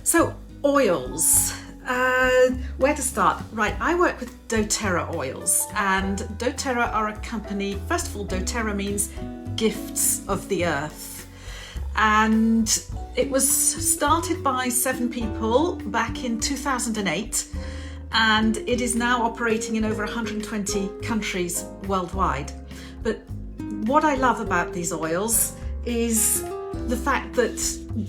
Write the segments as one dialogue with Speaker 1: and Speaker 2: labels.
Speaker 1: So oils, where to start? Right, I work with doTerra oils, and doTerra are a company. First of all, doTerra means gifts of the earth, and it was started by 7 people back in 2008, and it is now operating in over 120 countries worldwide. But what I love about these oils is the fact that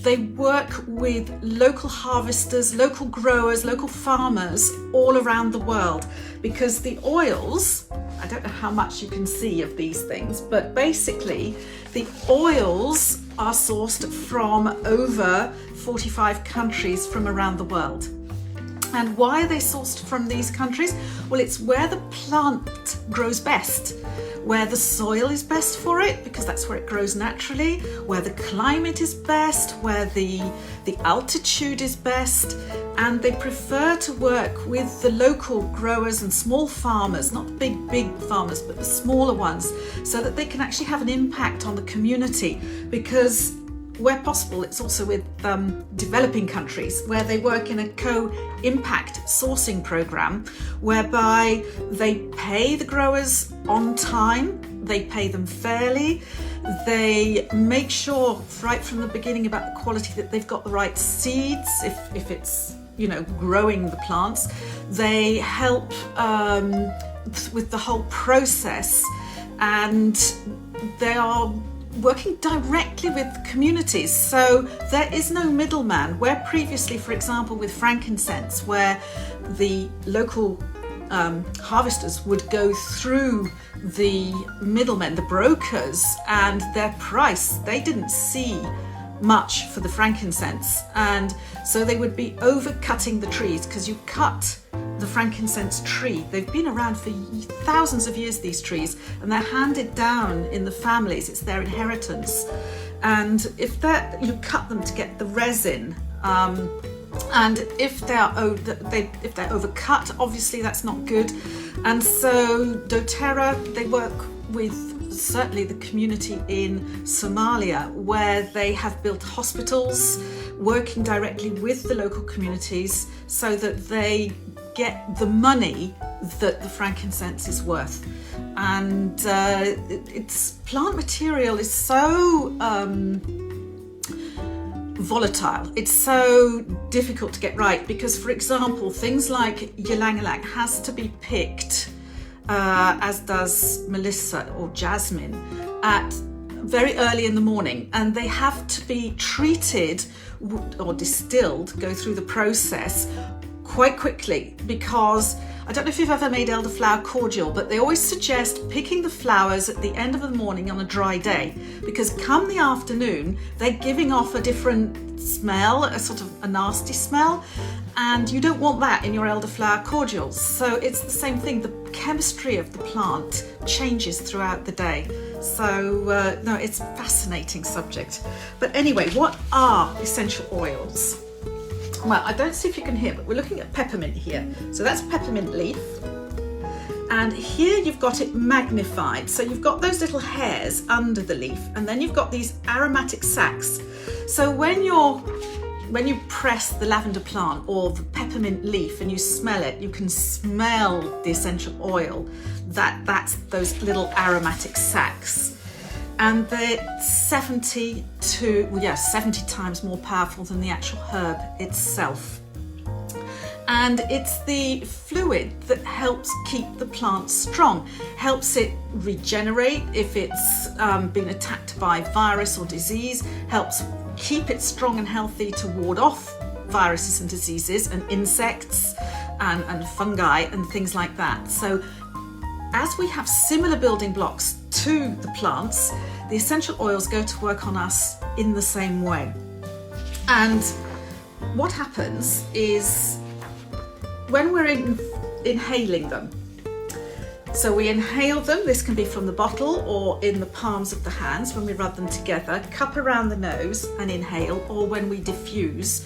Speaker 1: they work with local harvesters, local growers, local farmers all around the world, because the oils, I don't know how much you can see of these things, but basically the oils are sourced from over 45 countries from around the world. And why are they sourced from these countries? Well, it's where the plant grows best, where the soil is best for it, because that's where it grows naturally, where the climate is best, where the altitude is best, and they prefer to work with the local growers and small farmers, not the big farmers, but the smaller ones, so that they can actually have an impact on the community, because where possible, it's also with developing countries where they work in a co-impact sourcing program, whereby they pay the growers on time, they pay them fairly, they make sure right from the beginning about the quality, that they've got the right seeds, if it's, you know, growing the plants. They help with the whole process, and they are working directly with communities, so there is no middleman. Where previously, for example, with frankincense, where the local harvesters would go through the middlemen, the brokers, and their price, they didn't see much for the frankincense, and so they would be overcutting the trees, because you cut the frankincense tree. They've been around for thousands of years, these trees, and they're handed down in the families. It's their inheritance, and if you cut them to get the resin, and if they're overcut, obviously that's not good. And so doTerra, they work with certainly the community in Somalia, where they have built hospitals, working directly with the local communities, so that they get the money that the frankincense is worth. And its plant material is so volatile, it's so difficult to get right, because, for example, things like ylang-ylang has to be picked, as does Melissa or Jasmine, at very early in the morning, and they have to be treated or distilled, go through the process quite quickly, because I don't know if you've ever made elderflower cordial, but they always suggest picking the flowers at the end of the morning on a dry day, because come the afternoon they're giving off a different smell, a sort of a nasty smell, and you don't want that in your elderflower cordials. So it's the same thing, the chemistry of the plant changes throughout the day. So no, it's a fascinating subject. But anyway, what are essential oils? Well, I don't see if you can hear, but we're looking at peppermint here. So that's peppermint leaf. And here you've got it magnified. So you've got those little hairs under the leaf, and then you've got these aromatic sacs. So when you press the lavender plant or the peppermint leaf and you smell it, you can smell the essential oil. That's those little aromatic sacs. And they're 70 times more powerful than the actual herb itself. And it's the fluid that helps keep the plant strong, helps it regenerate if it's been attacked by virus or disease, helps keep it strong and healthy to ward off viruses and diseases and insects and fungi and things like that. So as we have similar building blocks to the plants, the essential oils go to work on us in the same way. And what happens is, when we're inhaling them, so we inhale them, this can be from the bottle or in the palms of the hands when we rub them together, cup around the nose and inhale, or when we diffuse,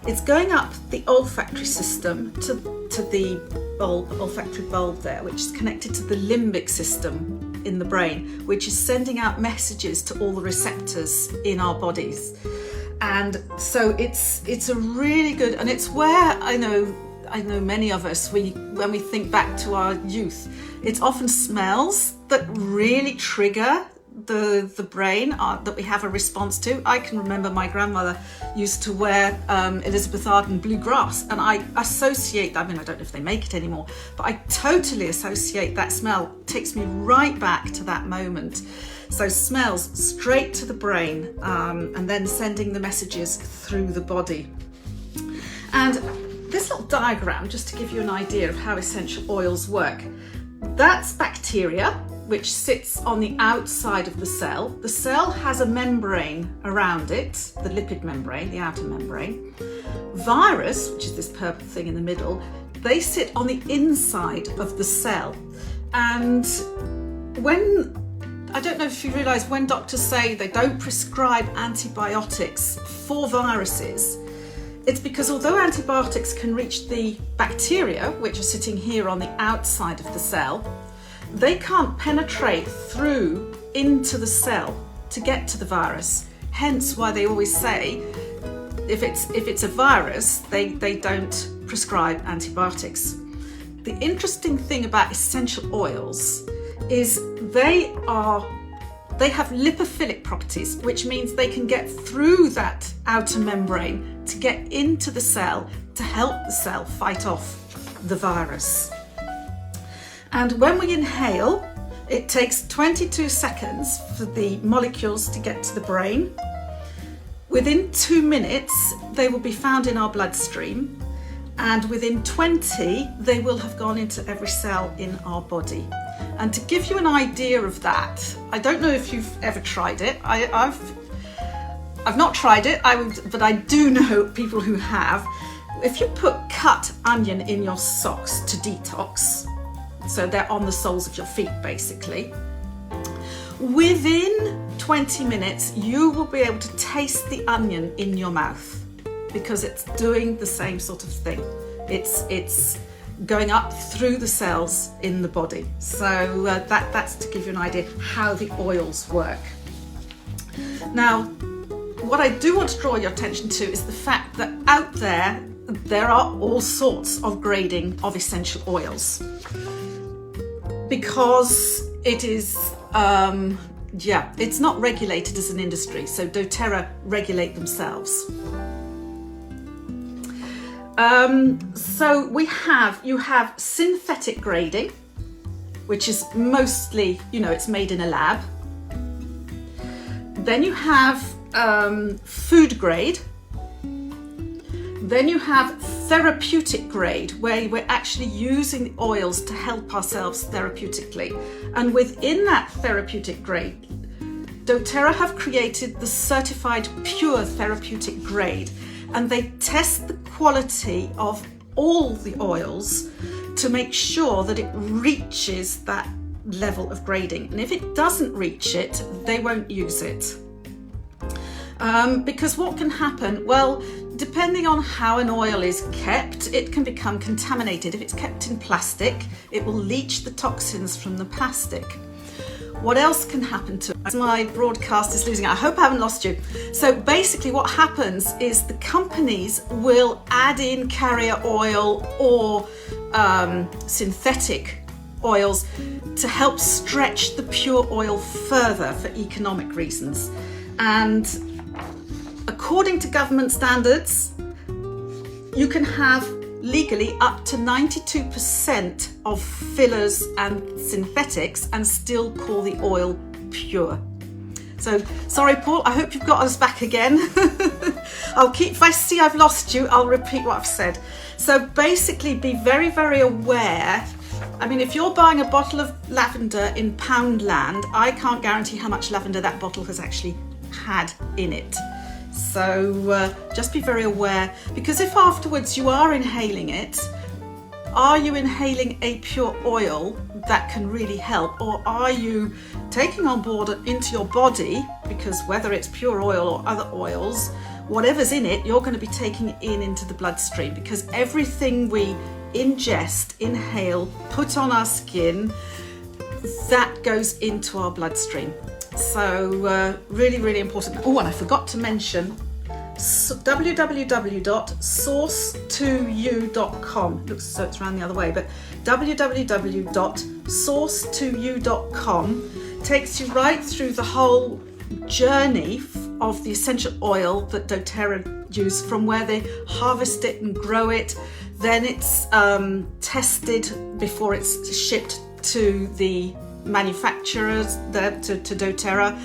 Speaker 1: it's going up the olfactory system to the olfactory bulb there, which is connected to the limbic system in the brain, which is sending out messages to all the receptors in our bodies. And so it's a really good, and it's where I know many of us, when we think back to our youth, it's often smells that really trigger the brain that we have a response to. I can remember my grandmother used to wear Elizabeth Arden bluegrass, and I associate, I mean, I don't know if they make it anymore, but I totally associate that smell. It takes me right back to that moment. So smells straight to the brain, and then sending the messages through the body. And this little diagram, just to give you an idea of how essential oils work, that's bacteria, which sits on the outside of the cell. The cell has a membrane around it, the lipid membrane, the outer membrane. Virus, which is this purple thing in the middle, they sit on the inside of the cell. And I don't know if you realise, when doctors say they don't prescribe antibiotics for viruses, it's because although antibiotics can reach the bacteria, which are sitting here on the outside of the cell, they can't penetrate through into the cell to get to the virus. Hence why they always say, if it's a virus, they don't prescribe antibiotics. The interesting thing about essential oils is they have lipophilic properties, which means they can get through that outer membrane to get into the cell to help the cell fight off the virus. And when we inhale, it takes 22 seconds for the molecules to get to the brain. Within 2 minutes, they will be found in our bloodstream, and within 20, they will have gone into every cell in our body. And to give you an idea of that, I don't know if you've ever tried it. I've not tried it, but I do know people who have. If you put cut onion in your socks to detox, so they're on the soles of your feet basically, within 20 minutes you will be able to taste the onion in your mouth, because it's doing the same sort of thing. It's going up through the cells in the body. So that's to give you an idea how the oils work. Now, what I do want to draw your attention to is the fact that out there are all sorts of grading of essential oils, because it is it's not regulated as an industry, so doTerra regulate themselves. So you have synthetic grading, which is mostly, it's made in a lab. Then you have food grade. Then you have therapeutic grade, where we're actually using the oils to help ourselves therapeutically. And within that therapeutic grade, doTerra have created the certified pure therapeutic grade, and they test the quality of all the oils to make sure that it reaches that level of grading. And if it doesn't reach it, they won't use it. Because what can happen? Well, depending on how an oil is kept, it can become contaminated. If it's kept in plastic, it will leach the toxins from the plastic. What else can happen to it? My broadcast is losing it. I hope I haven't lost you. So basically what happens is the companies will add in carrier oil or synthetic oils to help stretch the pure oil further for economic reasons. And according to government standards, you can have legally up to 92% of fillers and synthetics and still call the oil pure. So sorry, Paul, I hope you've got us back again. If I see I've lost you, I'll repeat what I've said. So basically be very, very aware. I mean, if you're buying a bottle of lavender in Poundland, I can't guarantee how much lavender that bottle has actually had in it. So just be very aware, because if afterwards you are inhaling it, are you inhaling a pure oil that can really help, or are you taking on board into your body, because whether it's pure oil or other oils, whatever's in it, you're going to be taking it into the bloodstream, because everything we ingest, inhale, put on our skin, that goes into our bloodstream. So really, really important. Oh, and I forgot to mention, www.source2u.com. Looks so it's around the other way, but www.source2u.com takes you right through the whole journey of the essential oil that doTerra use, from where they harvest it and grow it, then it's tested before it's shipped to the manufacturers, to doTerra.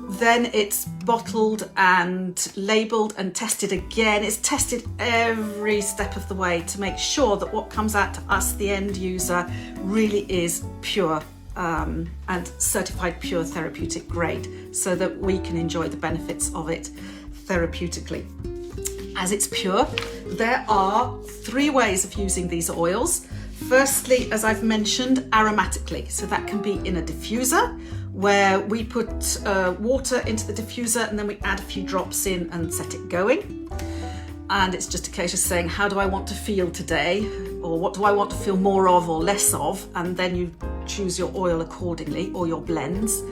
Speaker 1: Then it's bottled and labelled and tested again. It's tested every step of the way to make sure that what comes out to us, the end user, really is pure and certified pure therapeutic grade, so that we can enjoy the benefits of it therapeutically. As it's pure, there are 3 ways of using these oils. Firstly, as I've mentioned, aromatically. So that can be in a diffuser, where we put water into the diffuser and then we add a few drops in and set it going. And it's just a case of saying, how do I want to feel today? Or what do I want to feel more of or less of? And then you choose your oil accordingly, or your blends.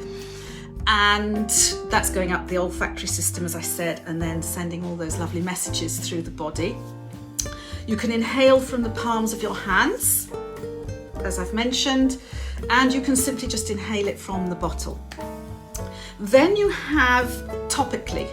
Speaker 1: And that's going up the olfactory system, as I said, and then sending all those lovely messages through the body. You can inhale from the palms of your hands, as I've mentioned, and you can simply just inhale it from the bottle. Then you have topically.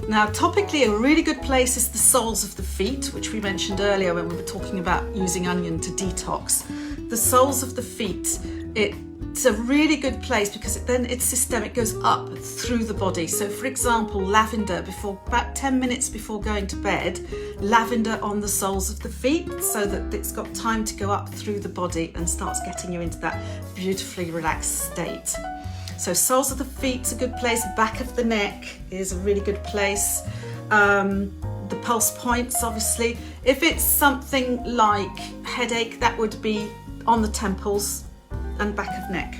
Speaker 1: Now, topically, a really good place is the soles of the feet, which we mentioned earlier when we were talking about using onion to detox. The soles of the feet, it's a really good place because then it's systemic, goes up through the body. So for example, lavender, about 10 minutes before going to bed, lavender on the soles of the feet, so that it's got time to go up through the body and starts getting you into that beautifully relaxed state. So soles of the feet's a good place. Back of the neck is a really good place. The pulse points, obviously. If it's something like headache, that would be on the temples and back of neck.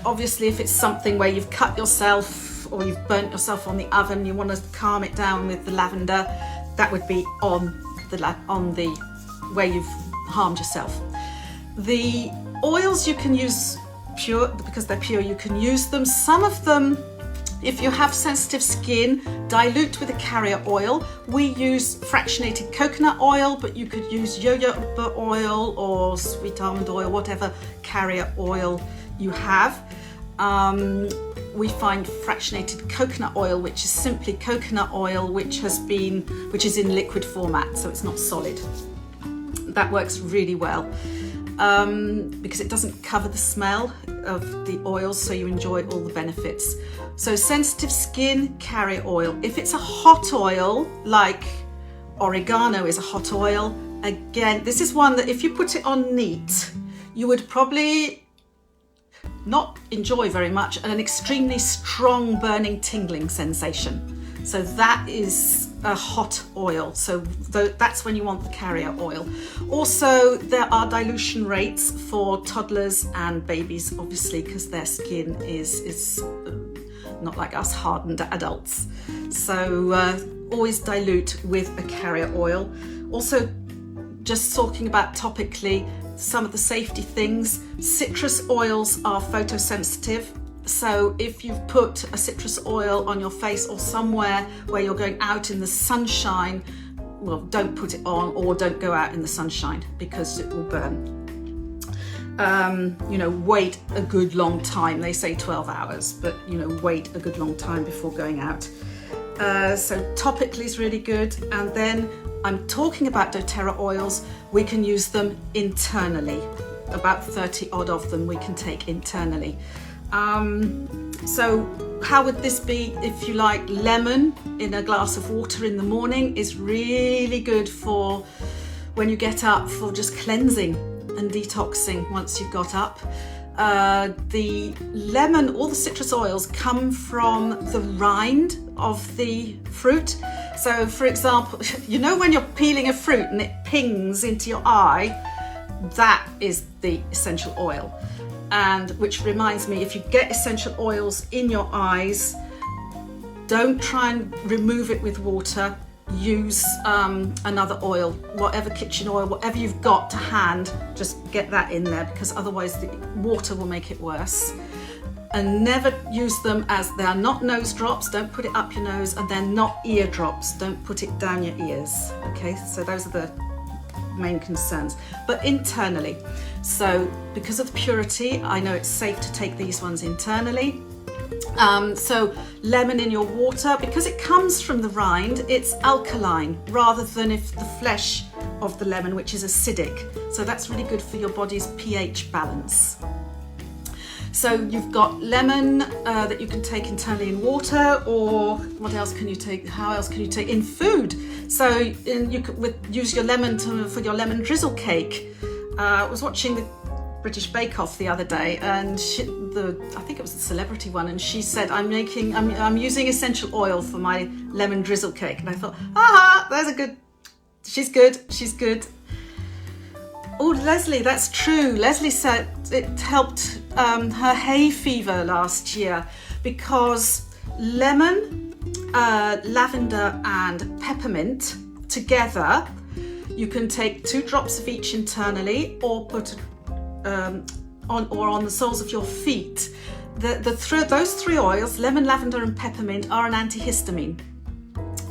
Speaker 1: Obviously, if it's something where you've cut yourself or you've burnt yourself on the oven, you want to calm it down with the lavender, that would be on the where you've harmed yourself. The oils you can use pure, because they're pure, you can use them. Some of them, if you have sensitive skin, dilute with a carrier oil. We use fractionated coconut oil, but you could use jojoba oil or sweet almond oil, whatever carrier oil you have. We find fractionated coconut oil, which is simply coconut oil which is in liquid format, so it's not solid. That works really well. Because it doesn't cover the smell of the oils, so you enjoy all the benefits. So sensitive skin, carrier oil. If it's a hot oil, like oregano is a hot oil, again, this is one that if you put it on neat, you would probably not enjoy very much, and an extremely strong burning tingling sensation. So that is a hot oil, so that's when you want the carrier oil. Also, there are dilution rates for toddlers and babies, obviously, because their skin is not like us hardened adults. So always dilute with a carrier oil. Also, just talking about topically, some of the safety things, citrus oils are photosensitive. So if you've put a citrus oil on your face or somewhere where you're going out in the sunshine, well, don't put it on, or don't go out in the sunshine because it will burn. Wait a good long time. They say 12 hours, but wait a good long time before going out. So topically is really good. And then I'm talking about doTerra oils. We can use them internally. About 30 odd of them we can take internally. So how would this be? If you like, lemon in a glass of water in the morning is really good for when you get up, for just cleansing and detoxing once you've got up. The lemon, all the citrus oils come from the rind of the fruit. So for example, when you're peeling a fruit and it pings into your eye, that is the essential oil. And which reminds me, if you get essential oils in your eyes, don't try and remove it with water. Use another oil, whatever kitchen oil, whatever you've got to hand, just get that in there, because otherwise the water will make it worse. And never use them as, they are not nose drops, don't put it up your nose, and they're not ear drops, don't put it down your ears. Okay, so those are the main concerns. But internally, so because of purity, I know it's safe to take these ones internally. So lemon in your water, because it comes from the rind, it's alkaline rather than if the flesh of the lemon, which is acidic. So that's really good for your body's pH balance. So you've got lemon that you can take internally in water, or what else can you take? How else can you take in food? So you could use your lemon for your lemon drizzle cake. I was watching the British Bake Off the other day, and I think it was the celebrity one, and she said, I'm using essential oil for my lemon drizzle cake. And I thought, there's a good, she's good. Oh, Leslie, that's true. Leslie said it helped her hay fever last year because lemon, lavender and peppermint together, you can take 2 drops of each internally or put on the soles of your feet. Those 3 oils, lemon, lavender and peppermint, are an antihistamine.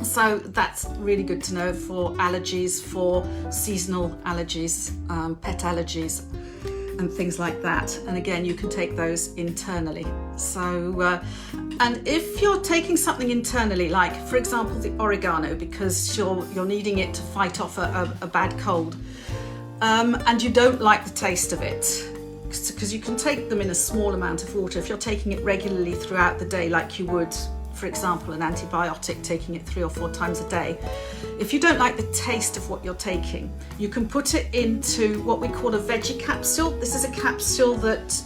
Speaker 1: So that's really good to know for allergies, for seasonal allergies, pet allergies and things like that. And again, you can take those internally. So, and if you're taking something internally, like for example, the oregano, because you're needing it to fight off a bad cold, and you don't like the taste of it, because you can take them in a small amount of water if you're taking it regularly throughout the day, like you would, for example, an antibiotic, taking it 3 or 4 times a day. If you don't like the taste of what you're taking, you can put it into what we call a veggie capsule. This is a capsule that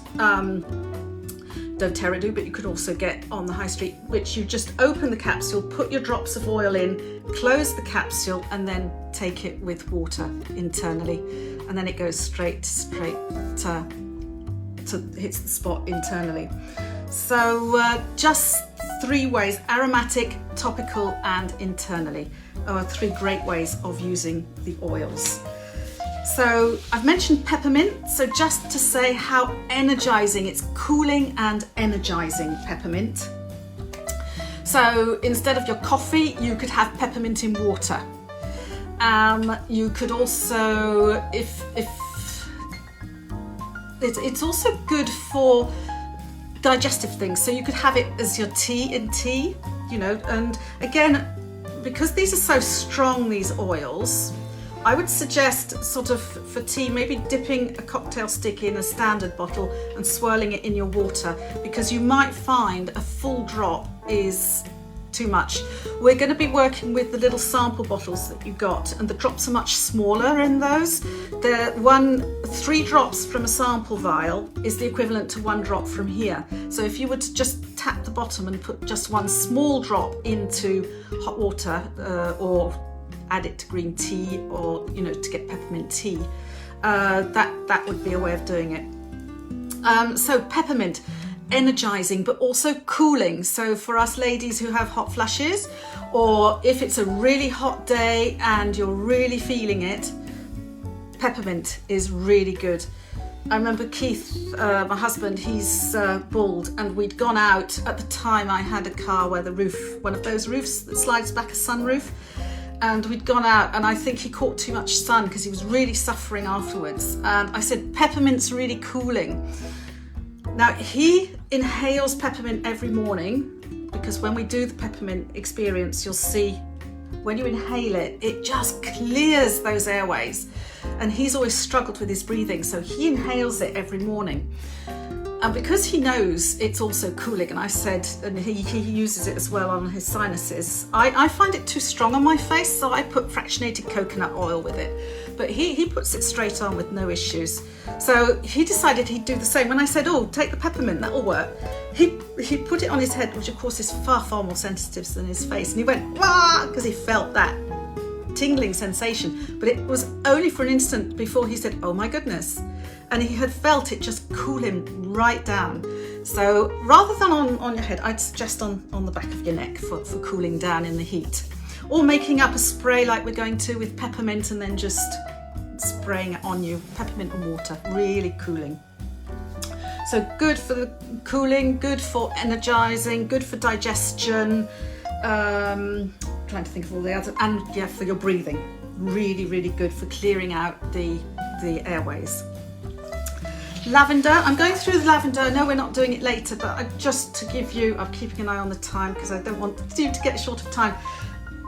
Speaker 1: doTerra do, but you could also get on the high street, which you just open the capsule, put your drops of oil in, close the capsule, and then take it with water internally. And then it goes straight to hits the spot internally. So just 3 ways: aromatic, topical and internally are 3 great ways of using the oils. So I've mentioned peppermint, so just to say how energizing, it's cooling and energizing, peppermint. So instead of your coffee, you could have peppermint in water. You could also, it's also good for digestive things, so you could have it as your tea in tea, you know. And again, because these are so strong, these oils, I would suggest sort of for tea, maybe dipping a cocktail stick in a standard bottle and swirling it in your water, because you might find a full drop is too much. We're going to be working with the little sample bottles that you got, and the drops are much smaller in those. 3 drops from a sample vial is the equivalent to 1 drop from here. So if you were to just tap the bottom and put just 1 small drop into hot water, or add it to green tea, or to get peppermint tea, that would be a way of doing it. So peppermint, energizing but also cooling. So for us ladies who have hot flushes, or if it's a really hot day and you're really feeling it, peppermint is really good. I remember Keith, my husband, he's bald, and we'd gone out. At the time I had a car where the roof, one of those roofs that slides back, a sunroof, and we'd gone out, and I think he caught too much sun because he was really suffering afterwards. And I said, peppermint's really cooling. Now he inhales peppermint every morning, because when we do the peppermint experience, you'll see when you inhale it, it just clears those airways. And he's always struggled with his breathing, so he inhales it every morning. And because he knows it's also cooling, and I said, and he uses it as well on his sinuses, I find it too strong on my face, so I put fractionated coconut oil with it. But he puts it straight on with no issues. So he decided he'd do the same. When I said, oh, take the peppermint, that'll work, he put it on his head, which of course is far, far more sensitive than his face. And he went, wah, because he felt that tingling sensation. But it was only for an instant before he said, oh my goodness. And he had felt it just cool him right down. So rather than on your head, I'd suggest on the back of your neck for cooling down in the heat. Or making up a spray like we're going to with peppermint, and then just spraying it on you. Peppermint and water, really cooling. So good for the cooling, good for energizing, good for digestion. Trying to think of all the other, and yeah, for your breathing. Really, really good for clearing out the airways. Lavender, I'm going through the lavender. I know we're not doing it later, but just to give you, I'm keeping an eye on the time because I don't want you to get short of time.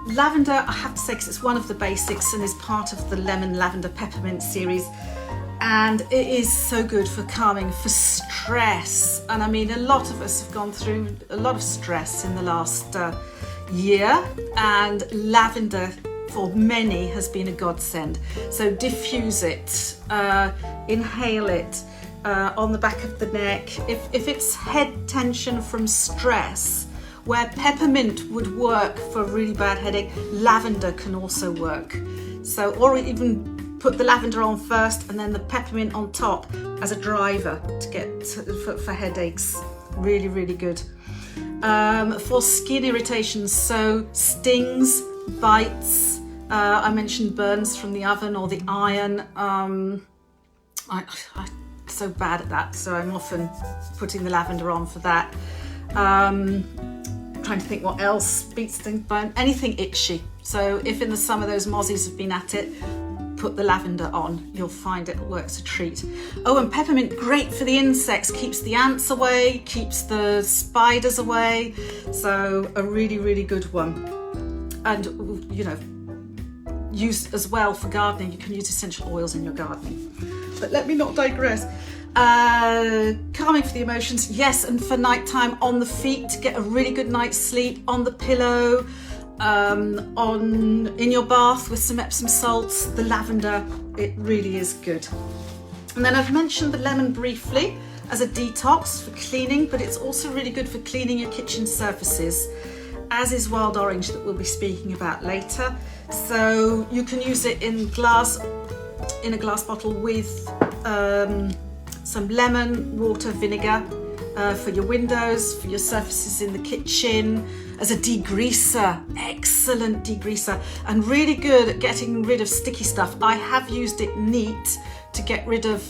Speaker 1: Lavender, I have to say, because it's one of the basics and is part of the lemon, lavender, peppermint series. And it is so good for calming, for stress. And I mean, a lot of us have gone through a lot of stress in the last year, and lavender for many has been a godsend. So diffuse it, inhale it on the back of the neck. If it's head tension from stress, where peppermint would work for a really bad headache, lavender can also work. So, or even put the lavender on first and then the peppermint on top as a driver to get for headaches. Really, really good. For skin irritations, so stings, bites, I mentioned burns from the oven or the iron. I'm so bad at that, so I'm often putting the lavender on for that. Trying to think what else beats the bone. Anything itchy. So if in the summer those mozzies have been at it, put the lavender on. You'll find it works a treat. Oh, and peppermint, great for the insects. Keeps the ants away, keeps the spiders away. So a really, really good one. And, you know, use as well for gardening. You can use essential oils in your gardening. But let me not digress. Calming for the emotions, yes, and for nighttime on the feet to get a really good night's sleep, on the pillow, in your bath with some Epsom salts, the lavender, it really is good. And then I've mentioned the lemon briefly as a detox for cleaning, but it's also really good for cleaning your kitchen surfaces, as is wild orange that we'll be speaking about later. So you can use it in a glass bottle with some lemon, water, vinegar for your windows, for your surfaces in the kitchen, as a degreaser, excellent degreaser, and really good at getting rid of sticky stuff. I have used it neat to get rid of,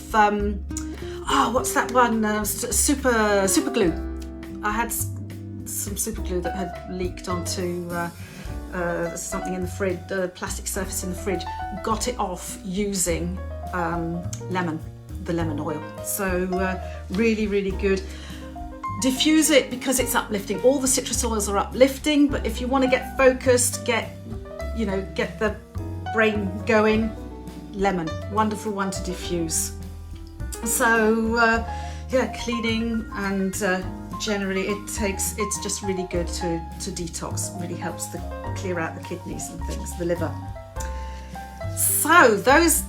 Speaker 1: what's that one, super glue. I had some super glue that had leaked onto something in the fridge, the plastic surface in the fridge, got it off using the lemon oil. So really, really good. Diffuse it because it's uplifting. All the citrus oils are uplifting, but if you want to get focused, get the brain going, lemon, wonderful one to diffuse. So yeah, cleaning and generally it's just really good to detox. Really helps to clear out the kidneys and things, the liver. So those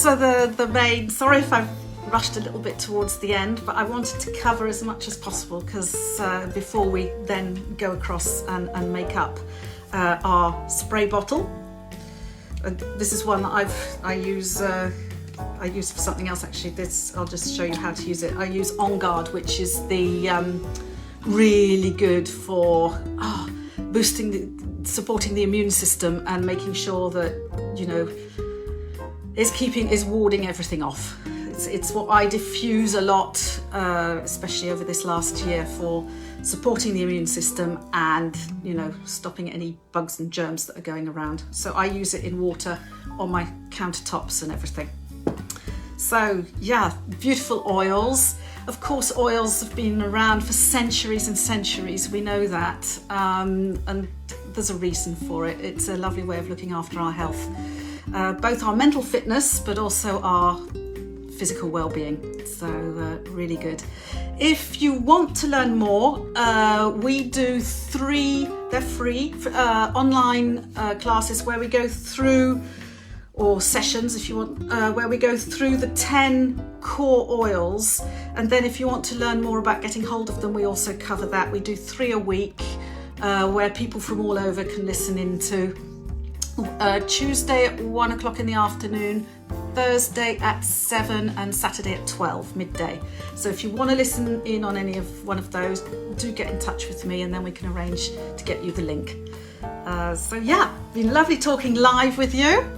Speaker 1: are the main. Sorry if I've rushed a little bit towards the end, but I wanted to cover as much as possible because before we then go across and make up our spray bottle. This is one that I use for something else actually. I'll just show you how to use it. I use On Guard, which is the really good for supporting the immune system and making sure that, you know, is warding everything off. It's what I diffuse a lot, especially over this last year, for supporting the immune system and, you know, stopping any bugs and germs that are going around. So I use it in water on my countertops and everything. So yeah, beautiful oils. Of course, oils have been around for centuries and centuries. We know that, and there's a reason for it. It's a lovely way of looking after our health, both our mental fitness, but also our physical well-being. So really good. If you want to learn more, we do they're free online classes where we go through, or sessions if you want, where we go through the 10 core oils, and then if you want to learn more about getting hold of them, we also cover that. We do 3 a week where people from all over can listen into. Tuesday at 1 o'clock in the afternoon, Thursday at 7 and Saturday at 12 midday. So if you want to listen in on any of one of those, do get in touch with me and then we can arrange to get you the link. So yeah, been lovely talking live with you.